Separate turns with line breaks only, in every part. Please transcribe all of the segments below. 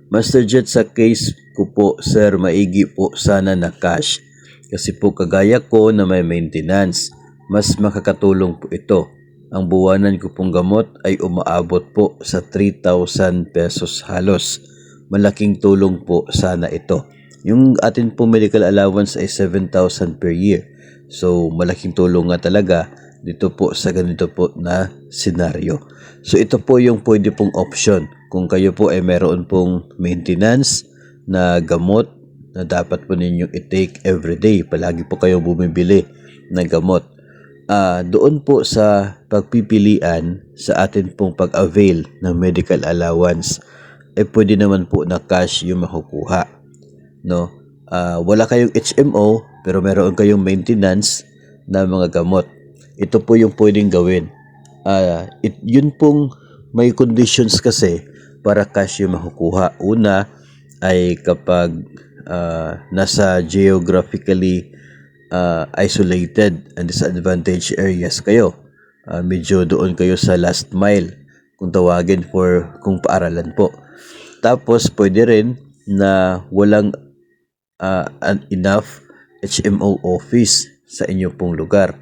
Master Jet, sa case ko po, sir, maigi po sana na cash. Kasi po kagaya ko na may maintenance, mas makakatulong po ito. Ang buwanan ko pong gamot ay umaabot po sa 3,000 pesos halos. Malaking tulong po sana ito. Yung atin po medical allowance ay 7,000 per year. So malaking tulong nga talaga dito po sa ganito po na senaryo. So ito po yung pwede pong option kung kayo po ay meron pong maintenance na gamot na dapat po ninyong i-take everyday. Palagi po kayong bumibili ng gamot. Doon po sa pagpipilian sa atin pong pag-avail ng medical allowance, pwede naman po na cash yung makukuha. No? Wala kayong HMO pero meron kayong maintenance na mga gamot. Ito po yung pwedeng gawin. Yun pong may conditions kasi para cash yung makukuha. Una ay kapag nasa geographically isolated and disadvantaged areas kayo. Medyo doon kayo sa last mile kung tawagin for kung paaralan po. Tapos pwede rin na walang enough HMO office sa inyo pong lugar.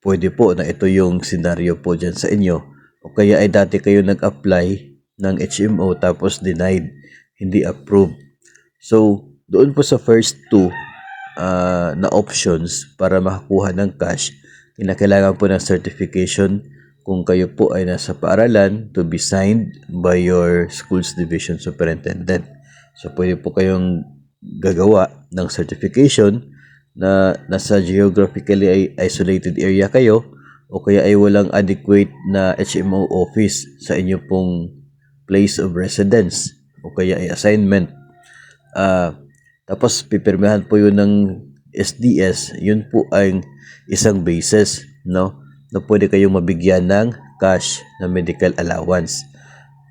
Pwede po na ito yung senaryo po dyan sa inyo. O kaya ay dati kayo nag-apply ng HMO tapos denied, hindi approved. So, doon po sa first two na options para makakuha ng cash, kinakailangan po ng certification kung kayo po ay nasa paaralan to be signed by your school's division superintendent. So, pwede po kayong gagawa ng certification na nasa geographically isolated area kayo o kaya ay walang adequate na HMO office sa inyo pong place of residence o kaya ay assignment. Tapos pipirmahan po yun ng SDS. Yun po ay isang basis, no, na pwede kayong mabigyan ng cash na medical allowance.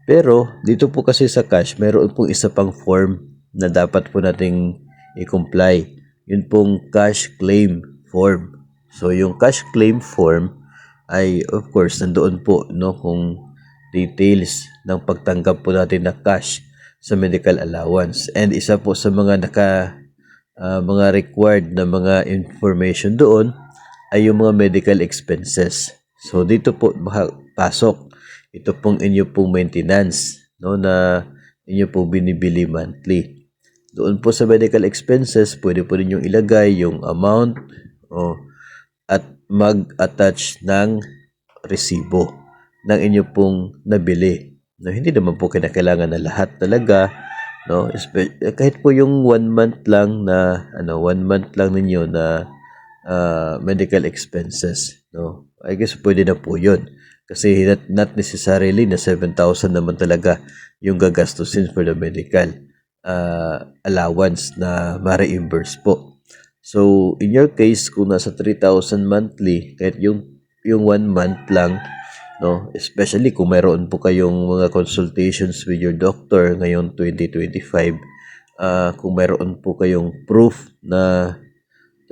Pero dito po kasi sa cash, meron pong isa pang form na dapat po nating i-comply. Yun pong cash claim form. So yung cash claim form ay of course nandoon po, no, kung details ng pagtanggap po natin na cash sa medical allowance. And isa po sa mga mga required na mga information doon ay yung mga medical expenses. So dito po pasok ito pong inyo pong maintenance, no, na inyo po binibili monthly. Doon po sa medical expenses, pwede po ninyong ilagay yung amount at mag-attach ng resibo ng inyo pong nabili. No, hindi naman po kinakailangan na lahat talaga, no? Kahit po yung 1 month lang na 1 month lang ninyo na medical expenses, no? I guess pwede na po 'yon. Kasi not necessarily na 7,000 naman talaga yung gagastusin for the medical allowance na ma-reimburse po. So, in your case, kung nasa 3,000 monthly, kahit yung 1 month lang, no, especially kung mayroon po kayong mga consultations with your doctor ngayong 2025, kung mayroon po kayong proof na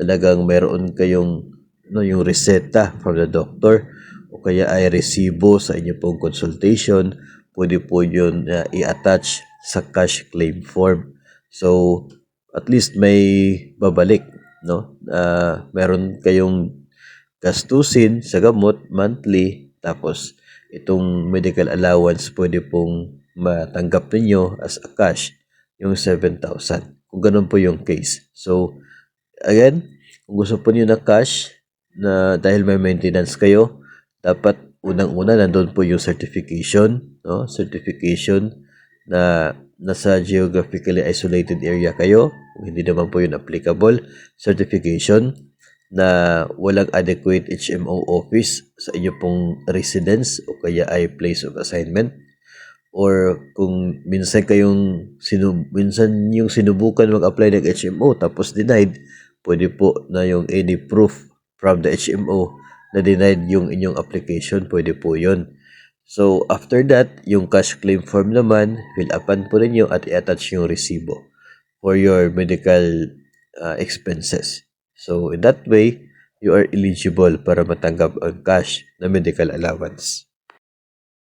talagang mayroon kayong yung reseta from the doctor o kaya ay resibo sa inyo pong consultation, pwede po yun i-attach sa cash claim form. So, at least may babalik, no? Meron kayong gastusin sa gamot monthly, tapos itong medical allowance pwede pong matanggap ninyo as a cash, yung 7,000. Kung ganun po yung case. So, again, kung gusto po niyo na cash na dahil may maintenance kayo, dapat unang-una nandun po yung certification, no? Certification na nasa geographically isolated area kayo, kung hindi naman po yun applicable. Certification na walang adequate HMO office sa inyo pong residence o kaya ay place of assignment. Or kung minsan yung sinubukan mag-apply ng HMO tapos denied, pwede po na yung any proof from the HMO na denied yung inyong application, pwede po yun. So, after that, yung cash claim form naman, fill upan po ninyo at i-attach yung resibo for your medical expenses. So, in that way, you are eligible para matanggap ang cash na medical allowance.